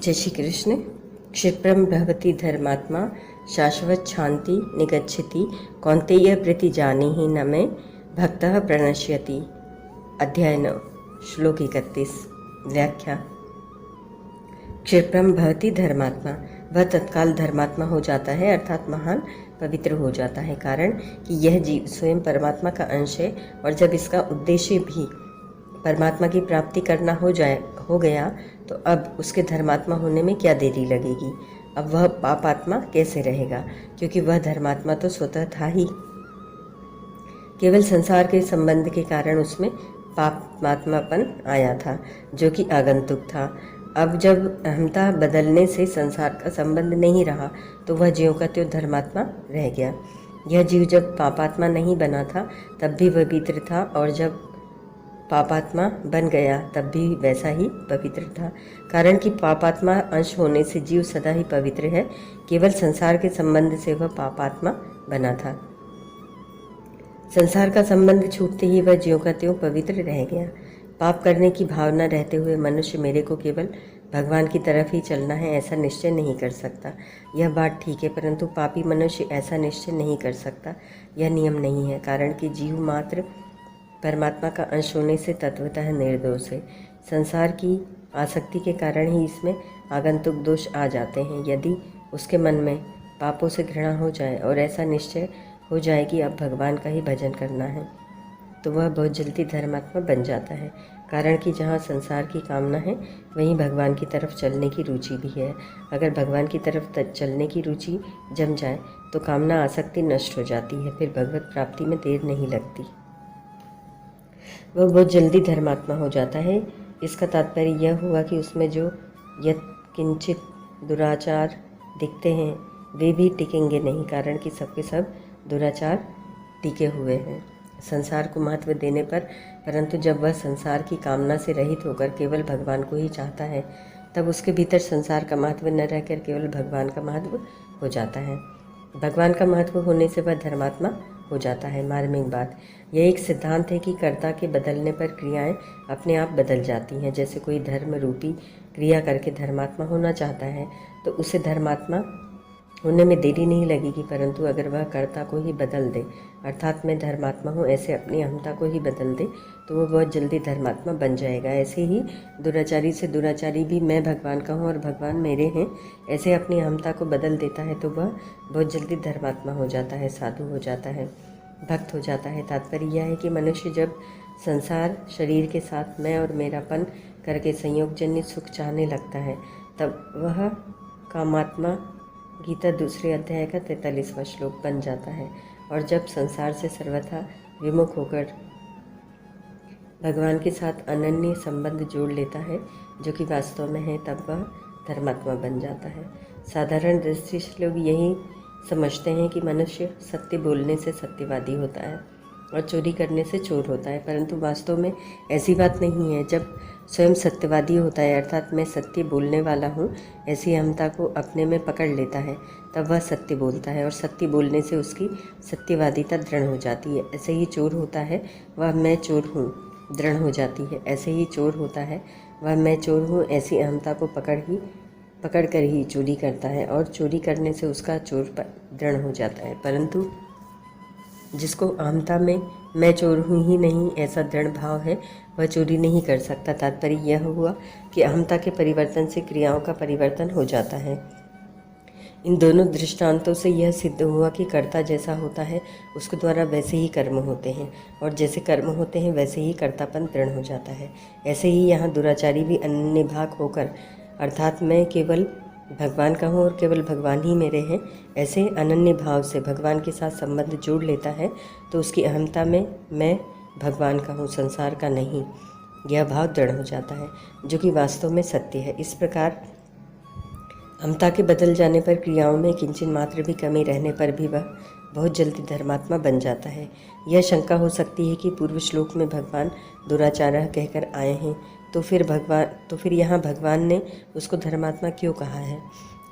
जय श्री कृष्ण। क्षिप्रम भवति धर्मात्मा शाश्वत शांति निगच्छति कौन्तेय प्रति जानीहि न मे भक्तः प्रणश्यति। अध्याय 9 श्लोक 31। व्याख्या। क्षिप्रम भवति धर्मात्मा, वह तत्काल धर्मात्मा हो जाता है अर्थात महान पवित्र हो जाता है। कारण कि यह जीव स्वयं परमात्मा का अंश है और जब इसका उद्देश्य भी परमात्मा की प्राप्ति करना हो गया तो अब उसके धर्मात्मा होने में क्या देरी लगेगी। अब वह पापात्मा कैसे रहेगा, क्योंकि वह धर्मात्मा तो स्वतः था ही। केवल संसार के संबंध के कारण उसमें पापात्मापन आया था जो कि आगंतुक था। अब जब अहंता बदलने से संसार का संबंध नहीं रहा तो वह ज्यों का त्यों धर्मात्मा रह गया। यह जीव जब पापात्मा नहीं बना था तब भी पवित्र था और जब पापात्मा बन गया तब भी वैसा ही पवित्र था। कारण कि पापात्मा अंश होने से जीव सदा ही पवित्र है, केवल संसार के संबंध से वह पापात्मा बना था। संसार का संबंध छूटते ही वह ज्यों का त्यों पवित्र रह गया। पाप करने की भावना रहते हुए मनुष्य मेरे को केवल भगवान की तरफ ही चलना है ऐसा निश्चय नहीं कर सकता। यह बात ठीक है, परंतु पापी मनुष्य ऐसा निश्चय नहीं कर सकता। यह नियम नहीं है, कारण कि जीव मात्र परमात्मा का अंश होने से तत्वतः निर्दोष है। संसार की आसक्ति के कारण ही इसमें आगंतुक दोष आ जाते हैं। यदि उसके मन में पापों से घृणा हो जाए और ऐसा निश्चय हो जाए कि अब भगवान का ही भजन करना है तो वह बहुत जल्दी धर्मात्मा बन जाता है। कारण कि जहाँ संसार की कामना है वहीं भगवान की तरफ चलने की रुचि भी है। अगर भगवान की तरफ चलने की रुचि जम जाए तो कामना आसक्ति नष्ट हो जाती है, फिर भगवत प्राप्ति में देर नहीं लगती, वह बहुत जल्दी धर्मात्मा हो जाता है। इसका तात्पर्य यह हुआ कि उसमें जो किंचित दुराचार दिखते हैं वे भी टिकेंगे नहीं, कारण कि सबके सब दुराचार टिके हुए हैं संसार को महत्व देने पर। परंतु जब वह संसार की कामना से रहित होकर केवल भगवान को ही चाहता है तब उसके भीतर संसार का महत्व न रहकर केवल भगवान का महत्व हो जाता है। भगवान का महत्व होने से वह धर्मात्मा हो जाता है। मार्मिक बात यह एक सिद्धांत है कि कर्ता के बदलने पर क्रियाएं अपने आप बदल जाती हैं। जैसे कोई धर्म रूपी क्रिया करके धर्मात्मा होना चाहता है तो उसे धर्मात्मा होने में देरी नहीं लगेगी, परंतु अगर वह कर्ता को ही बदल दे अर्थात मैं धर्मात्मा हूँ ऐसे अपनी अहंता को ही बदल दे तो वह बहुत जल्दी धर्मात्मा बन जाएगा। ऐसे ही दुराचारी से दुराचारी भी मैं भगवान का हूँ और भगवान मेरे हैं ऐसे अपनी अहंता को बदल देता है तो वह बहुत जल्दी धर्मात्मा हो जाता है, साधु हो जाता है, भक्त हो जाता है। तात्पर्य यह है कि मनुष्य जब संसार शरीर के साथ मैं और मेरापन करके संयोगजन्य सुख चाहने लगता है तब वह कामात्मा गीता 2 अध्याय का 43वां श्लोक बन जाता है। और जब संसार से सर्वथा विमुख होकर भगवान के साथ अनन्य संबंध जोड़ लेता है जो कि वास्तव में है तब वह धर्मात्मा बन जाता है। साधारण दृष्टि से लोग यही समझते हैं कि मनुष्य सत्य बोलने से सत्यवादी होता है और चोरी करने से चोर होता है, परंतु वास्तव में ऐसी बात नहीं है। जब स्वयं सत्यवादी होता है अर्थात मैं सत्य बोलने वाला हूँ ऐसी अहंता को अपने में पकड़ लेता है तब वह सत्य बोलता है और सत्य बोलने से उसकी सत्यवादिता दृढ़ हो जाती है। ऐसे ही चोर होता है वह मैं चोर हूँ दृढ़ हो जाती है। ऐसे ही चोर होता है वह मैं चोर हूँ ऐसी अहंता को पकड़ कर ही चोरी करता है और चोरी करने से उसका चोर दृढ़ हो जाता है। परंतु जिसको अहंता में मैं चोर हूँ ही नहीं ऐसा दृढ़ भाव है वह चोरी नहीं कर सकता। तात्पर्य यह हुआ कि अहंता के परिवर्तन से क्रियाओं का परिवर्तन हो जाता है। इन दोनों दृष्टांतों से यह सिद्ध हुआ कि कर्ता जैसा होता है उसके द्वारा वैसे ही कर्म होते हैं और जैसे कर्म होते हैं वैसे ही कर्तापन दृढ़ हो जाता है। ऐसे ही यहाँ दुराचारी भी अन्य भाग होकर अर्थात मैं केवल भगवान का हूँ और केवल भगवान ही मेरे हैं ऐसे अनन्य भाव से भगवान के साथ संबंध जोड़ लेता है तो उसकी अहंता में मैं भगवान का हूँ संसार का नहीं यह भाव दृढ़ हो जाता है जो कि वास्तव में सत्य है। इस प्रकार अहंता के बदल जाने पर क्रियाओं में किंचन मात्र भी कमी रहने पर भी वह बहुत जल्दी धर्मात्मा बन जाता है। यह शंका हो सकती है कि पूर्व श्लोक में भगवान दुराचारः कहकर आए हैं तो फिर यहाँ भगवान ने उसको धर्मात्मा क्यों कहा है।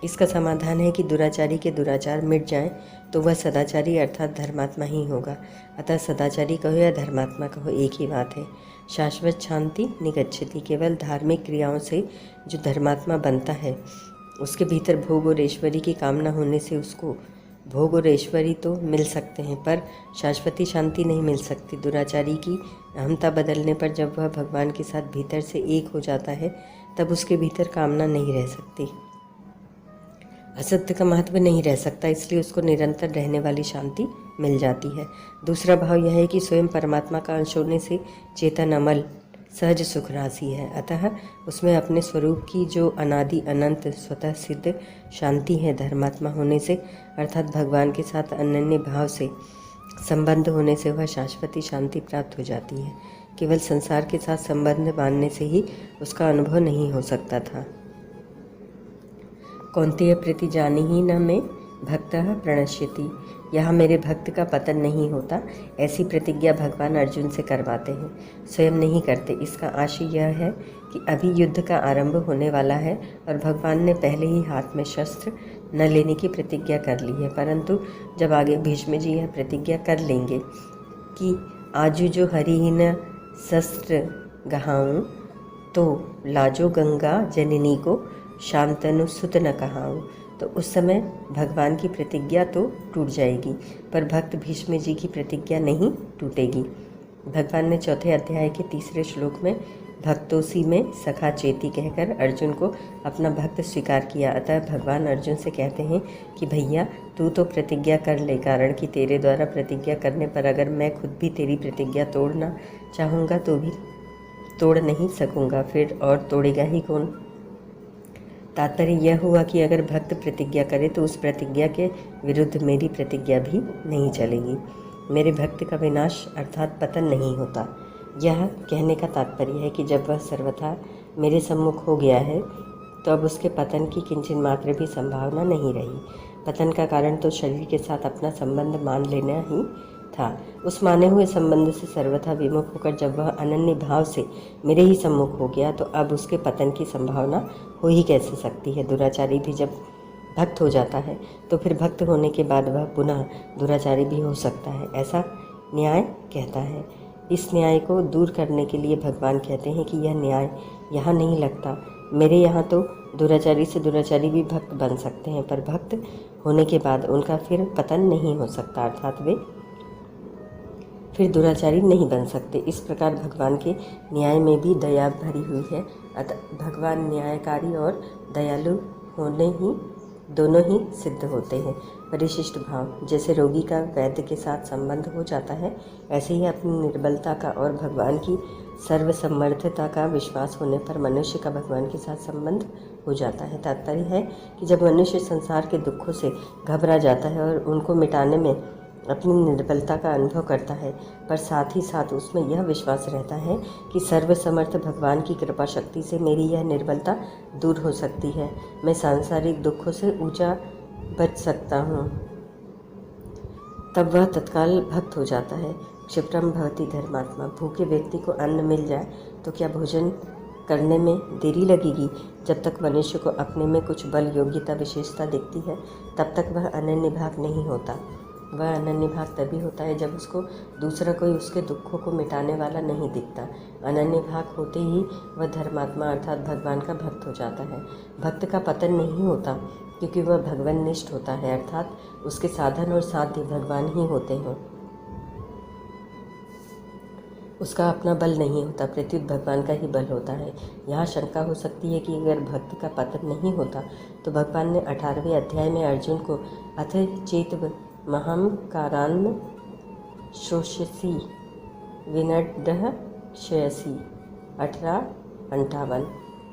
इसका समाधान है कि दुराचारी के दुराचार मिट जाएं तो वह सदाचारी अर्थात धर्मात्मा ही होगा। अतः सदाचारी कहो या धर्मात्मा कहो एक ही बात है। शाश्वत शांति निगच्छति। केवल धार्मिक क्रियाओं से जो धर्मात्मा बनता है उसके भीतर भोग और ऐश्वर्य की कामना होने से उसको भोग और ऐश्वर्य तो मिल सकते हैं पर शाश्वती शांति नहीं मिल सकती। दुराचारी की अहंता बदलने पर जब वह भगवान के साथ भीतर से एक हो जाता है तब उसके भीतर कामना नहीं रह सकती, असत्य का महत्व नहीं रह सकता, इसलिए उसको निरंतर रहने वाली शांति मिल जाती है। दूसरा भाव यह है कि स्वयं परमात्मा का अंश होने से चेतन अमल सहज सुख राशि है, अतः उसमें अपने स्वरूप की जो अनादि अनंत स्वतः सिद्ध शांति है, धर्मात्मा होने से अर्थात भगवान के साथ अनन्य भाव से संबंध होने से वह शाश्वती शांति प्राप्त हो जाती है। केवल संसार के साथ संबंध बांधने से ही उसका अनुभव नहीं हो सकता था। कौन्तेय प्रति जानी ही न में भक्तः प्रणश्यति। यहाँ मेरे भक्त का पतन नहीं होता, ऐसी प्रतिज्ञा भगवान अर्जुन से करवाते हैं, स्वयं नहीं करते। इसका आशय यह है कि अभी युद्ध का आरंभ होने वाला है और भगवान ने पहले ही हाथ में शस्त्र न लेने की प्रतिज्ञा कर ली है, परंतु जब आगे भीष्म जी यह प्रतिज्ञा कर लेंगे कि आजू जो हरिहीन शस्त्र गहाऊँ तो लाजो गंगा जननी को शांतनु सुत न कहाऊँ, तो उस समय भगवान की प्रतिज्ञा तो टूट जाएगी पर भक्त भीष्म जी की प्रतिज्ञा नहीं टूटेगी। भगवान ने चौथे अध्याय के 3 श्लोक में भक्तोसी में सखा चेती कहकर अर्जुन को अपना भक्त स्वीकार किया। अतः भगवान अर्जुन से कहते हैं कि भैया तू तो प्रतिज्ञा कर ले, कारण कि तेरे द्वारा प्रतिज्ञा करने पर अगर मैं खुद भी तेरी प्रतिज्ञा तोड़ना चाहूँगा तो भी तोड़ नहीं सकूँगा, फिर और तोड़ेगा ही कौन। तात्पर्य यह हुआ कि अगर भक्त प्रतिज्ञा करे तो उस प्रतिज्ञा के विरुद्ध मेरी प्रतिज्ञा भी नहीं चलेगी। मेरे भक्त का विनाश अर्थात पतन नहीं होता। यह कहने का तात्पर्य है कि जब वह सर्वथा मेरे सम्मुख हो गया है तो अब उसके पतन की किंचित मात्र भी संभावना नहीं रही। पतन का कारण तो शरीर के साथ अपना संबंध मान लेना ही था। उस माने हुए संबंध से सर्वथा विमुख होकर जब वह अनन्य भाव से मेरे ही सम्मुख हो गया तो अब उसके पतन की संभावना हो ही कैसे सकती है। दुराचारी भी जब भक्त हो जाता है तो फिर भक्त होने के बाद वह पुनः दुराचारी भी हो सकता है, ऐसा न्याय कहता है। इस न्याय को दूर करने के लिए भगवान कहते हैं कि यह न्याय यहाँ नहीं लगता। मेरे यहाँ तो दुराचारी से दुराचारी भी भक्त बन सकते हैं, पर भक्त होने के बाद उनका फिर पतन नहीं हो सकता, अर्थात वे फिर दुराचारी नहीं बन सकते। इस प्रकार भगवान के न्याय में भी दया भरी हुई है। अतः भगवान न्यायकारी और दयालु होने ही दोनों ही सिद्ध होते हैं। परिशिष्ट भाव, जैसे रोगी का वैद्य के साथ संबंध हो जाता है, ऐसे ही अपनी निर्बलता का और भगवान की सर्वसमर्थता का विश्वास होने पर मनुष्य का भगवान के साथ संबंध हो जाता है। तात्पर्य है कि जब मनुष्य संसार के दुखों से घबरा जाता है और उनको मिटाने में अपनी निर्बलता का अनुभव करता है, पर साथ ही साथ उसमें यह विश्वास रहता है कि सर्वसमर्थ भगवान की कृपा शक्ति से मेरी यह निर्बलता दूर हो सकती है, मैं सांसारिक दुखों से ऊंचा बच सकता हूँ, तब वह तत्काल भक्त हो जाता है। क्षिप्रम भवति धर्मात्मा। भूखे व्यक्ति को अन्न मिल जाए तो क्या भोजन करने में देरी लगेगी? जब तक मनुष्य को अपने में कुछ बल योग्यता विशेषता दिखती है तब तक वह अनन्य भाग नहीं होता। वह अनन्य भाग तभी होता है जब उसको दूसरा कोई उसके दुखों को मिटाने वाला नहीं दिखता। अनन्य भाग होते ही वह धर्मात्मा अर्थात भगवान का भक्त हो जाता है। भक्त का पतन नहीं होता क्योंकि वह भगवान निष्ठ होता है, अर्थात उसके साधन और साध्य भगवान ही होते हैं, उसका अपना बल नहीं होता, प्रत्युत भगवान का ही बल होता है। यहाँ शंका हो सकती है कि अगर भक्त का पतन नहीं होता तो भगवान ने 18वें अध्याय में अर्जुन को अथ चेत महम कारान्न शोष्यसी विनड्ढः क्षयसी 18:58।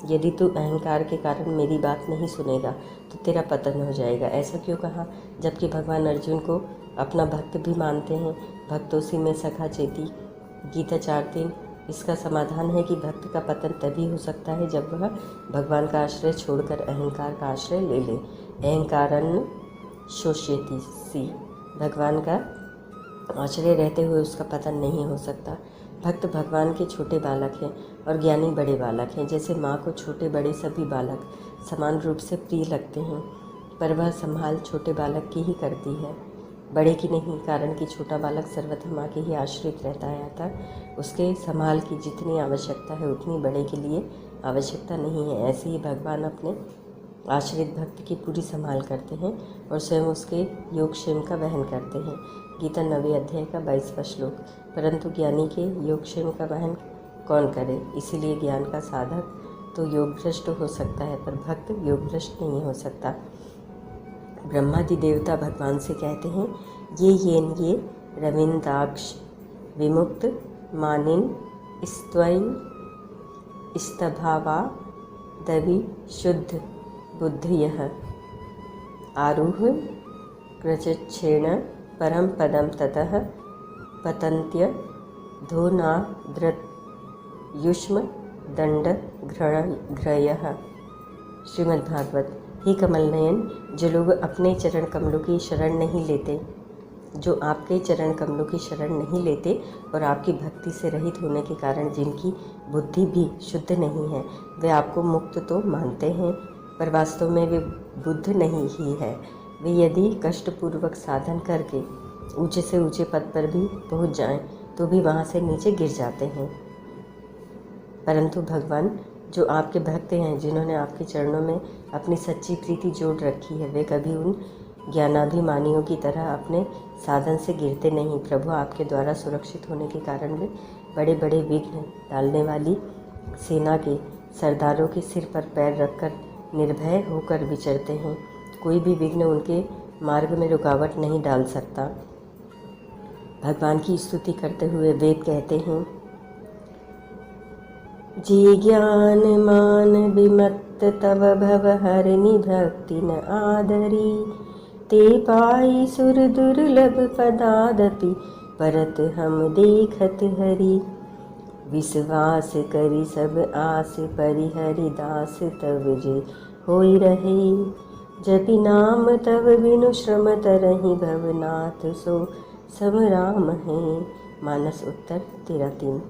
यदि तू अहंकार के कारण मेरी बात नहीं सुनेगा तो तेरा पतन हो जाएगा। ऐसा क्यों कहा, जबकि भगवान अर्जुन को अपना भक्त भी मानते हैं। भक्तोसी में सखा चेती, गीता 4:3। इसका समाधान है कि भक्त का पतन तभी हो सकता है जब वह भगवान का आश्रय छोड़कर अहंकार का आश्रय ले ले। अहंकारन्न शोष्यति सी, भगवान का आश्रय रहते हुए उसका पतन नहीं हो सकता। भक्त भगवान के छोटे बालक हैं और ज्ञानी बड़े बालक हैं। जैसे माँ को छोटे बड़े सभी बालक समान रूप से प्रिय लगते हैं, पर वह संभाल छोटे बालक की ही करती है। बड़े की नहीं, कारण कि छोटा बालक सर्वथा माँ के ही आश्रित रहता है, अतः उसके संभाल की जितनी आवश्यकता है उतनी बड़े के लिए आवश्यकता नहीं है। ऐसे ही भगवान अपने आश्रित भक्त की पूरी संभाल करते हैं और स्वयं उसके योगक्षेम का वहन करते हैं। गीता 9वें अध्याय का 22वां श्लोक। परंतु ज्ञानी के योगक्षेम का वहन कौन करे? इसीलिए ज्ञान का साधक तो योगभ्रष्ट हो सकता है, पर भक्त योगभ्रष्ट नहीं हो सकता। ब्रह्मादि देवता भगवान से कहते हैं, ये रविंदाक्ष विमुक्त मानिन स्वयं स्तभावा दवि शुद्ध बुद्धयः आरुह कृच्छ्रेण परम पदम ततः पतन्त्य धोनाद्रयुष्म दंड घ्रयः। श्रीमद्भागवत। हे कमल नयन, जो लोग अपने चरण कमलों की शरण नहीं लेते, जो आपके चरण कमलों की शरण नहीं लेते और आपकी भक्ति से रहित होने के कारण जिनकी बुद्धि भी शुद्ध नहीं है, वे आपको मुक्त तो मानते हैं, पर वास्तव में वे बुद्ध नहीं ही है। वे यदि कष्टपूर्वक साधन करके ऊंचे से ऊंचे पद पर भी पहुंच जाएं, तो भी वहां से नीचे गिर जाते हैं। परंतु भगवान जो आपके भक्त हैं, जिन्होंने आपके चरणों में अपनी सच्ची प्रीति जोड़ रखी है, वे कभी उन ज्ञानाभिमानियों की तरह अपने साधन से गिरते नहीं। प्रभु आपके द्वारा सुरक्षित होने के कारण वे बड़े बड़े विघ्न डालने वाली सेना के सरदारों के सिर पर पैर रखकर निर्भय होकर विचरते हैं। कोई भी विघ्न उनके मार्ग में रुकावट नहीं डाल सकता। भगवान की स्तुति करते हुए वेद कहते हैं, जे ज्ञान मान विमत्त तव भव हरिनि भक्ति न आदरी, ते पाई सुर दुर्लभ पदादपि परत हम देखत हरि। विश्वास करी सब आस परिहरि दास तव जे होई रहे, जपि नाम तव बिनु श्रम तरहि भवनाथ सो सम राम है। मानस उत्तर 13:3।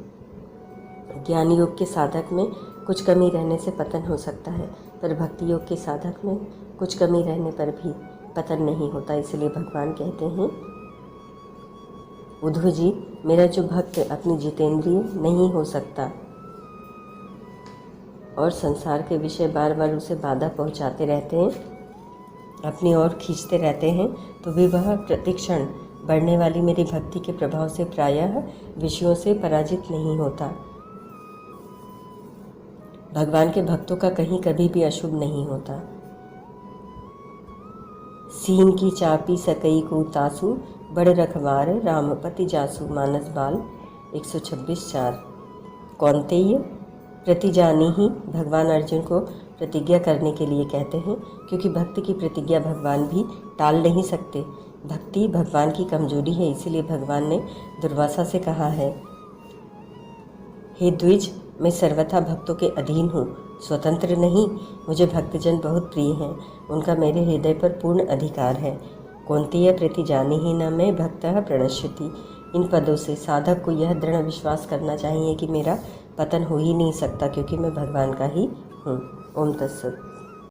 ज्ञान योग के साधक में कुछ कमी रहने से पतन हो सकता है, पर भक्ति योग के साधक में कुछ कमी रहने पर भी पतन नहीं होता। इसलिए भगवान कहते हैं, उद्धव जी, मेरा जो भक्त अपनी जितेंद्रिय नहीं हो सकता और संसार के विषय बार बार उसे बाधा पहुंचाते रहते हैं, अपनी ओर खींचते रहते हैं, तो भी वह प्रतिक्षण बढ़ने वाली मेरी भक्ति के प्रभाव से प्रायः विषयों से पराजित नहीं होता। भगवान के भक्तों का कहीं कभी भी अशुभ नहीं होता। सीन की चापी सकई को तासु, बड़ रखवार रामपति जासु। मानस बाल 126:4। कौन्तेय प्रतिजानी ही भगवान अर्जुन को प्रतिज्ञा करने के लिए कहते हैं, क्योंकि भक्त की प्रतिज्ञा भगवान भी टाल नहीं सकते। भक्ति भगवान की कमजोरी है, इसीलिए भगवान ने दुर्वासा से कहा है, हे द्विज, मैं सर्वथा भक्तों के अधीन हूँ, स्वतंत्र नहीं। मुझे भक्तजन बहुत प्रिय हैं, उनका मेरे हृदय पर पूर्ण अधिकार है। कौन्तेय प्रतिजानी ही न मैं भक्तः प्रणश्यति। इन पदों से साधक को यह दृढ़ विश्वास करना चाहिए कि मेरा पतन हो ही नहीं सकता, क्योंकि मैं भगवान का ही हूँ। ओम तत्सत।